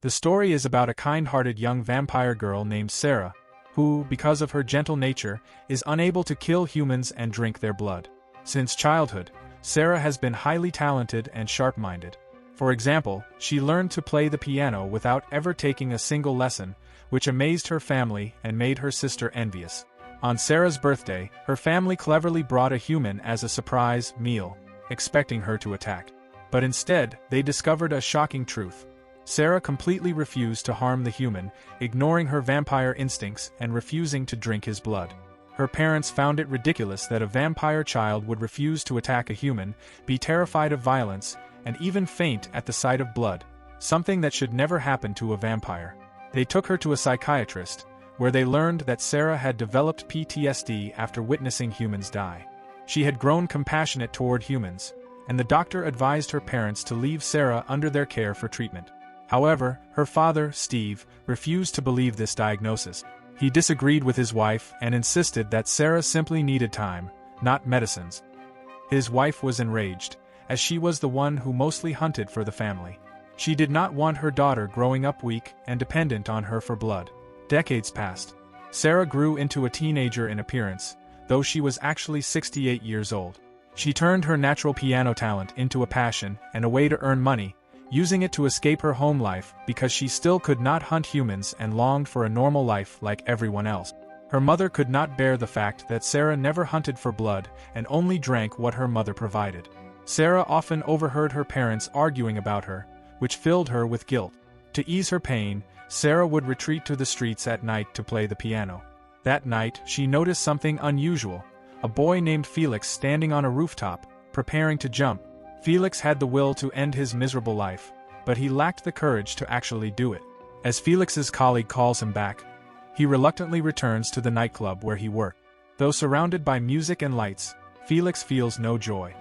The story is about a kind-hearted young vampire girl named Sarah, who, because of her gentle nature, is unable to kill humans and drink their blood. Since childhood, Sarah has been highly talented and sharp-minded. For example, she learned to play the piano without ever taking a single lesson, which amazed her family and made her sister envious. On Sarah's birthday, her family cleverly brought a human as a surprise meal, expecting her to attack. But instead, they discovered a shocking truth. Sarah completely refused to harm the human, ignoring her vampire instincts and refusing to drink his blood. Her parents found it ridiculous that a vampire child would refuse to attack a human, be terrified of violence, and even faint at the sight of blood, something that should never happen to a vampire. They took her to a psychiatrist, where they learned that Sarah had developed PTSD after witnessing humans die. She had grown compassionate toward humans, and the doctor advised her parents to leave Sarah under their care for treatment. However, her father, Steve, refused to believe this diagnosis. He disagreed with his wife and insisted that Sarah simply needed time, not medicines. His wife was enraged, as she was the one who mostly hunted for the family. She did not want her daughter growing up weak and dependent on her for blood. Decades passed. Sarah grew into a teenager in appearance, though she was actually 68 years old. She turned her natural piano talent into a passion and a way to earn money, using it to escape her home life because she still could not hunt humans and longed for a normal life like everyone else. Her mother could not bear the fact that Sarah never hunted for blood and only drank what her mother provided. Sarah often overheard her parents arguing about her, which filled her with guilt. To ease her pain, Sarah would retreat to the streets at night to play the piano. That night, she noticed something unusual: a boy named Felix standing on a rooftop, preparing to jump. Felix had the will to end his miserable life, but he lacked the courage to actually do it. As Felix's colleague calls him back, he reluctantly returns to the nightclub where he worked. Though surrounded by music and lights, Felix feels no joy.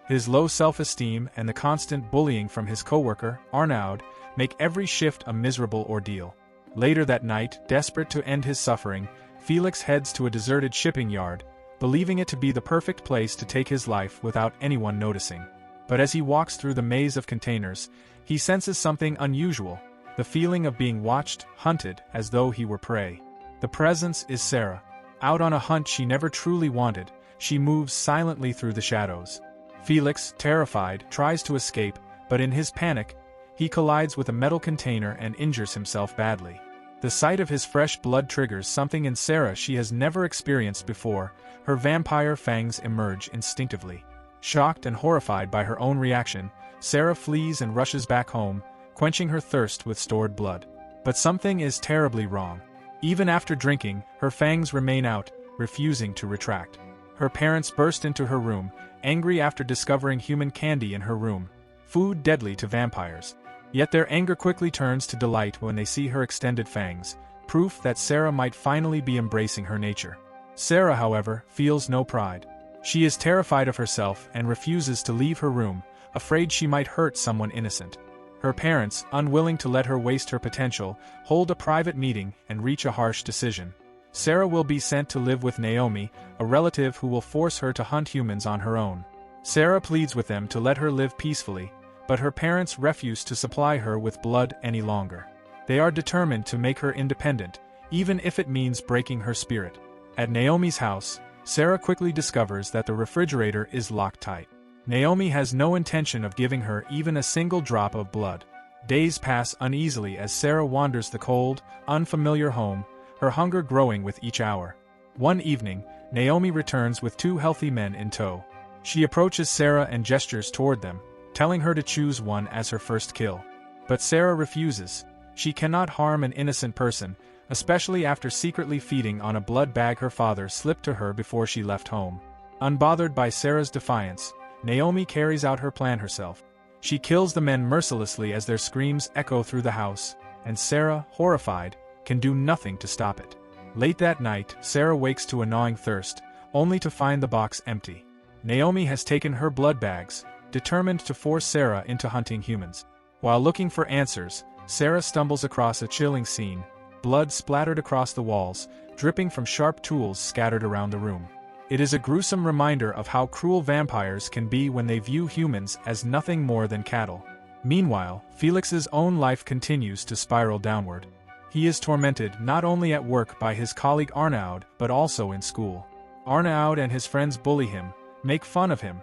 His low self-esteem and the constant bullying from his coworker, Arnaud, make every shift a miserable ordeal. Later that night, desperate to end his suffering, Felix heads to a deserted shipping yard, believing it to be the perfect place to take his life without anyone noticing. But as he walks through the maze of containers, he senses something unusual: the feeling of being watched, hunted, as though he were prey. The presence is Sarah. Out on a hunt she never truly wanted, she moves silently through the shadows. Felix, terrified, tries to escape, but in his panic, he collides with a metal container and injures himself badly. The sight of his fresh blood triggers something in Sarah she has never experienced before. Her vampire fangs emerge instinctively. Shocked and horrified by her own reaction, Sarah flees and rushes back home, quenching her thirst with stored blood. But something is terribly wrong. Even after drinking, her fangs remain out, refusing to retract. Her parents burst into her room, angry after discovering human candy in her room, food deadly to vampires. Yet their anger quickly turns to delight when they see her extended fangs, proof that Sarah might finally be embracing her nature. Sarah, however, feels no pride. She is terrified of herself and refuses to leave her room, afraid she might hurt someone innocent. Her parents, unwilling to let her waste her potential, hold a private meeting and reach a harsh decision. Sarah will be sent to live with Naomi, a relative who will force her to hunt humans on her own. Sarah pleads with them to let her live peacefully, but her parents refuse to supply her with blood any longer. They are determined to make her independent, even if it means breaking her spirit. At Naomi's house, Sarah quickly discovers that the refrigerator is locked tight. Naomi has no intention of giving her even a single drop of blood. Days pass uneasily as Sarah wanders the cold, unfamiliar home, her hunger growing with each hour. One evening, Naomi returns with two healthy men in tow. She approaches Sarah and gestures toward them, telling her to choose one as her first kill. But Sarah refuses. She cannot harm an innocent person, especially after secretly feeding on a blood bag her father slipped to her before she left home. Unbothered by Sarah's defiance, Naomi carries out her plan herself. She kills the men mercilessly as their screams echo through the house, and Sarah, horrified, can do nothing to stop it. Late that night, Sarah wakes to a gnawing thirst, only to find the box empty. Naomi has taken her blood bags, determined to force Sarah into hunting humans. While looking for answers, Sarah stumbles across a chilling scene: blood splattered across the walls, dripping from sharp tools scattered around the room. It is a gruesome reminder of how cruel vampires can be when they view humans as nothing more than cattle. Meanwhile, Felix's own life continues to spiral downward. He is tormented not only at work by his colleague Arnaud but also in school. Arnaud and his friends bully him, make fun of him.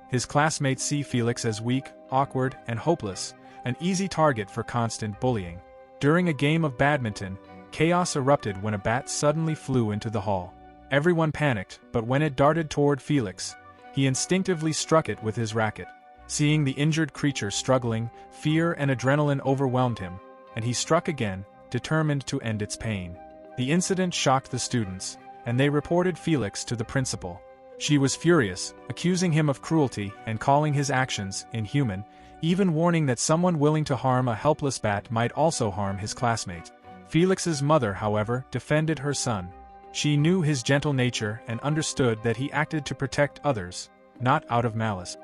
His classmates see Felix as weak, awkward, and hopeless, an easy target for constant bullying. During a game of badminton, chaos erupted when a bat suddenly flew into the hall. Everyone panicked, but when it darted toward Felix, he instinctively struck it with his racket. Seeing the injured creature struggling, fear and adrenaline overwhelmed him, and he struck again, determined to end its pain. The incident shocked the students, and they reported Felix to the principal. She was furious, accusing him of cruelty and calling his actions inhuman, even warning that someone willing to harm a helpless bat might also harm his classmate. Felix's mother, however, defended her son. She knew his gentle nature and understood that he acted to protect others, not out of malice.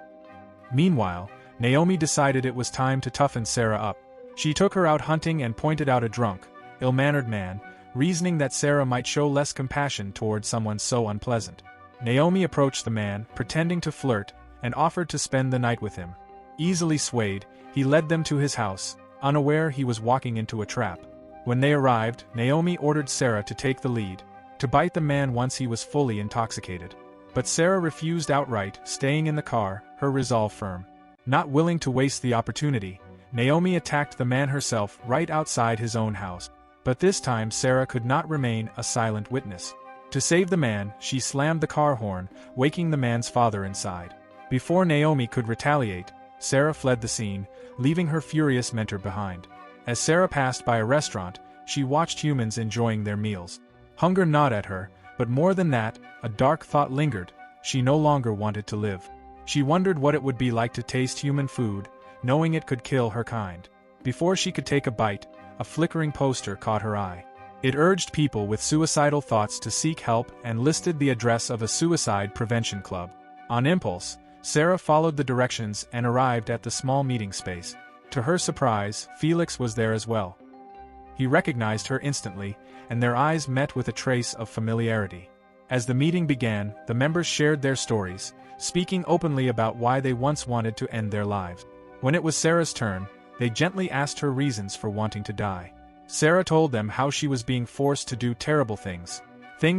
Meanwhile, Naomi decided it was time to toughen Sarah up. She took her out hunting and pointed out a drunk, ill-mannered man, reasoning that Sarah might show less compassion toward someone so unpleasant. Naomi approached the man, pretending to flirt, and offered to spend the night with him. Easily swayed, he led them to his house, unaware he was walking into a trap. When they arrived, Naomi ordered Sarah to take the lead, to bite the man once he was fully intoxicated. But Sarah refused outright, staying in the car, her resolve firm. Not willing to waste the opportunity, Naomi attacked the man herself right outside his own house. But this time Sarah could not remain a silent witness. To save the man, she slammed the car horn, waking the man's father inside. Before Naomi could retaliate, Sarah fled the scene, leaving her furious mentor behind. As Sarah passed by a restaurant, she watched humans enjoying their meals. Hunger gnawed at her, but more than that, a dark thought lingered. She no longer wanted to live. She wondered what it would be like to taste human food, knowing it could kill her kind. Before she could take a bite, a flickering poster caught her eye. It urged people with suicidal thoughts to seek help and listed the address of a suicide prevention club. On impulse, Sarah followed the directions and arrived at the small meeting space. To her surprise, Felix was there as well. He recognized her instantly, and their eyes met with a trace of familiarity. As the meeting began, the members shared their stories, speaking openly about why they once wanted to end their lives. When it was Sarah's turn, they gently asked her reasons for wanting to die. Sarah told them how she was being forced to do terrible things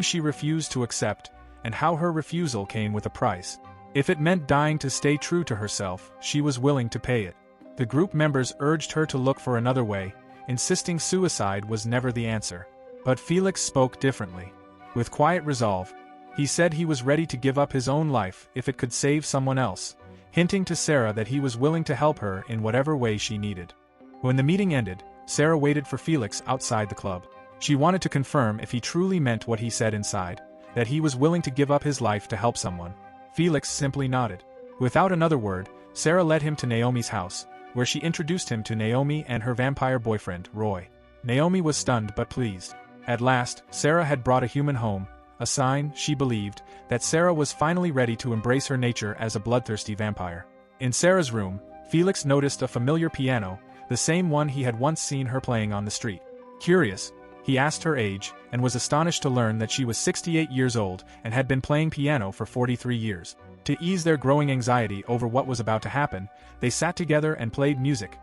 she refused to accept, and how her refusal came with a price. If it meant dying to stay true to herself, she was willing to pay it. The group members urged her to look for another way, insisting suicide was never the answer. But Felix spoke differently. With quiet resolve, he said he was ready to give up his own life if it could save someone else, hinting to Sarah that he was willing to help her in whatever way she needed. When the meeting ended, Sarah waited for Felix outside the club. She wanted to confirm if he truly meant what he said inside, that he was willing to give up his life to help someone. Felix simply nodded. Without another word, Sarah led him to Naomi's house, where she introduced him to Naomi and her vampire boyfriend, Roy. Naomi was stunned but pleased. At last, Sarah had brought a human home, a sign, she believed, that Sarah was finally ready to embrace her nature as a bloodthirsty vampire. In Sarah's room, Felix noticed a familiar piano, the same one he had once seen her playing on the street. Curious, he asked her age, and was astonished to learn that she was 68 years old and had been playing piano for 43 years. To ease their growing anxiety over what was about to happen, they sat together and played music.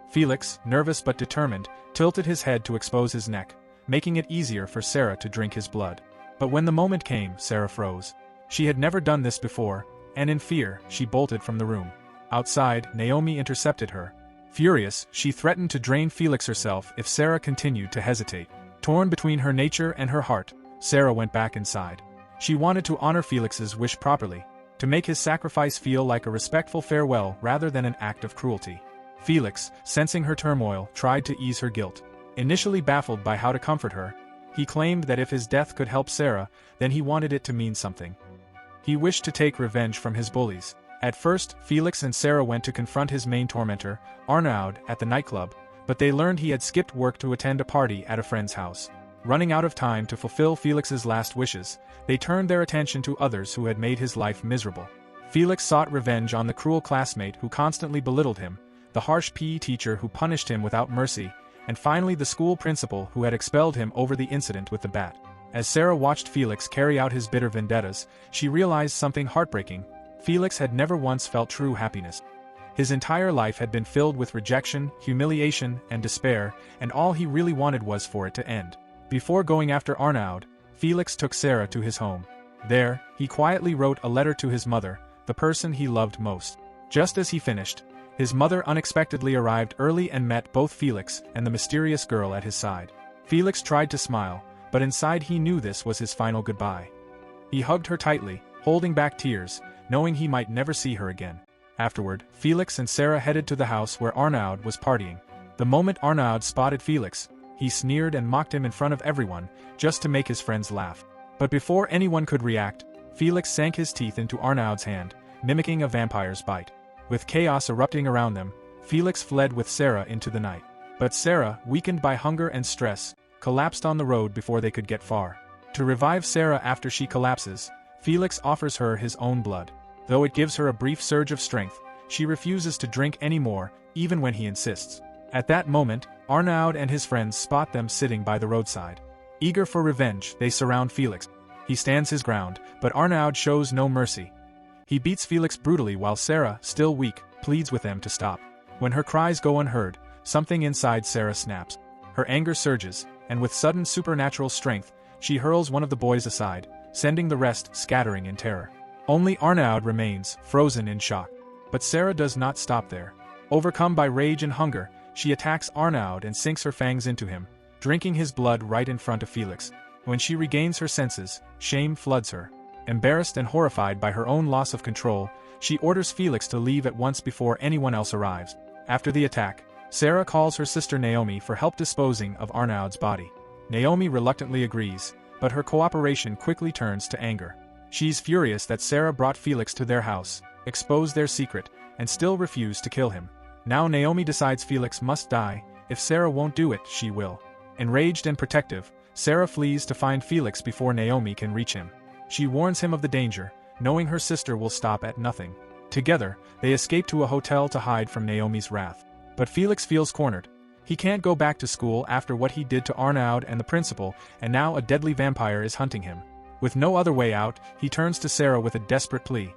Felix, nervous but determined, tilted his head to expose his neck, making it easier for Sarah to drink his blood. But when the moment came, Sarah froze. She had never done this before, and in fear, she bolted from the room. Outside, Naomi intercepted her. Furious, she threatened to drain Felix herself if Sarah continued to hesitate. Torn between her nature and her heart, Sarah went back inside. She wanted to honor Felix's wish properly, to make his sacrifice feel like a respectful farewell rather than an act of cruelty. Felix, sensing her turmoil, tried to ease her guilt. Initially baffled by how to comfort her, he claimed that if his death could help Sarah, then he wanted it to mean something. He wished to take revenge from his bullies. At first, Felix and Sarah went to confront his main tormentor, Arnaud, at the nightclub, but they learned he had skipped work to attend a party at a friend's house. Running out of time to fulfill Felix's last wishes, they turned their attention to others who had made his life miserable. Felix sought revenge on the cruel classmate who constantly belittled him, the harsh PE teacher who punished him without mercy, and finally the school principal who had expelled him over the incident with the bat. As Sarah watched Felix carry out his bitter vendettas, she realized something heartbreaking. Felix had never once felt true happiness. His entire life had been filled with rejection, humiliation, and despair, and all he really wanted was for it to end. Before going after Arnaud, Felix took Sarah to his home. There, he quietly wrote a letter to his mother, the person he loved most. Just as he finished, his mother unexpectedly arrived early and met both Felix and the mysterious girl at his side. Felix tried to smile, but inside he knew this was his final goodbye. He hugged her tightly, holding back tears, knowing he might never see her again. Afterward, Felix and Sarah headed to the house where Arnaud was partying. The moment Arnaud spotted Felix, he sneered and mocked him in front of everyone, just to make his friends laugh. But before anyone could react, Felix sank his teeth into Arnaud's hand, mimicking a vampire's bite. With chaos erupting around them, Felix fled with Sarah into the night. But Sarah, weakened by hunger and stress, collapsed on the road before they could get far. To revive Sarah after she collapses, Felix offers her his own blood. Though it gives her a brief surge of strength, she refuses to drink anymore, even when he insists. At that moment, Arnaud and his friends spot them sitting by the roadside. Eager for revenge, they surround Felix. He stands his ground, but Arnaud shows no mercy. He beats Felix brutally while Sarah, still weak, pleads with them to stop. When her cries go unheard, something inside Sarah snaps. Her anger surges, and with sudden supernatural strength, she hurls one of the boys aside, sending the rest scattering in terror. Only Arnaud remains, frozen in shock. But Sarah does not stop there. Overcome by rage and hunger, she attacks Arnaud and sinks her fangs into him, drinking his blood right in front of Felix. When she regains her senses, shame floods her. Embarrassed and horrified by her own loss of control, she orders Felix to leave at once before anyone else arrives. After the attack, Sarah calls her sister Naomi for help disposing of Arnaud's body. Naomi reluctantly agrees, but her cooperation quickly turns to anger. She's furious that Sarah brought Felix to their house, exposed their secret, and still refused to kill him. Now Naomi decides Felix must die. If Sarah won't do it, she will. Enraged and protective, Sarah flees to find Felix before Naomi can reach him. She warns him of the danger, knowing her sister will stop at nothing. Together, they escape to a hotel to hide from Naomi's wrath. But Felix feels cornered. He can't go back to school after what he did to Arnaud and the principal, and now a deadly vampire is hunting him. With no other way out, he turns to Sarah with a desperate plea.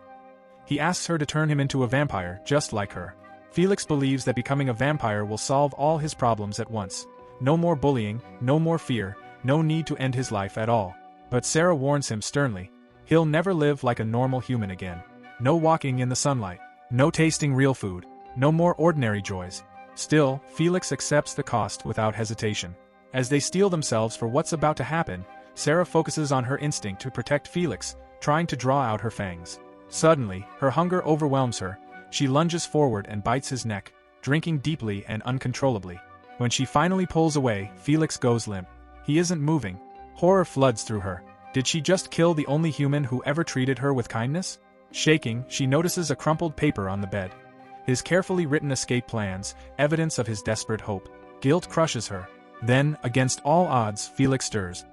He asks her to turn him into a vampire, just like her. Felix believes that becoming a vampire will solve all his problems at once. No more bullying, no more fear, no need to end his life at all. But Sarah warns him sternly. He'll never live like a normal human again. No walking in the sunlight. No tasting real food. No more ordinary joys. Still, Felix accepts the cost without hesitation. As they steel themselves for what's about to happen, Sarah focuses on her instinct to protect Felix, trying to draw out her fangs. Suddenly, her hunger overwhelms her. She lunges forward and bites his neck, drinking deeply and uncontrollably. When she finally pulls away, Felix goes limp. He isn't moving. Horror floods through her. Did she just kill the only human who ever treated her with kindness? Shaking, she notices a crumpled paper on the bed. His carefully written escape plans, evidence of his desperate hope. Guilt crushes her. Then, against all odds, Felix stirs.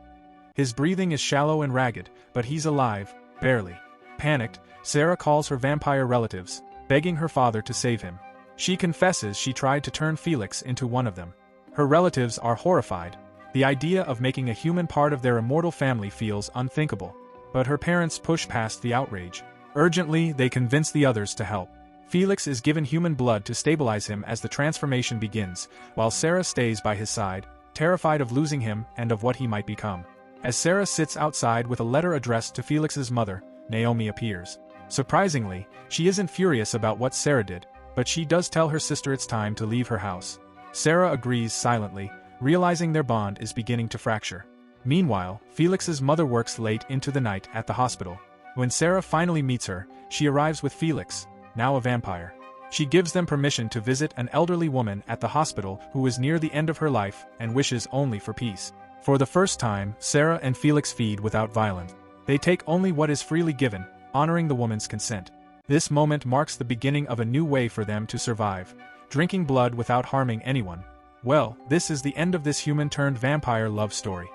His breathing is shallow and ragged, but he's alive, barely. Panicked, Sarah calls her vampire relatives, begging her father to save him. She confesses she tried to turn Felix into one of them. Her relatives are horrified. The idea of making a human part of their immortal family feels unthinkable. But her parents push past the outrage. Urgently, they convince the others to help. Felix is given human blood to stabilize him as the transformation begins, while Sarah stays by his side, terrified of losing him and of what he might become. As Sarah sits outside with a letter addressed to Felix's mother, Naomi appears. Surprisingly, she isn't furious about what Sarah did, but she does tell her sister it's time to leave her house. Sarah agrees silently, realizing their bond is beginning to fracture. Meanwhile, Felix's mother works late into the night at the hospital. When Sarah finally meets her, she arrives with Felix, now a vampire. She gives them permission to visit an elderly woman at the hospital who is near the end of her life and wishes only for peace. For the first time, Sarah and Felix feed without violence. They take only what is freely given, honoring the woman's consent. This moment marks the beginning of a new way for them to survive, drinking blood without harming anyone. Well, this is the end of this human-turned-vampire love story.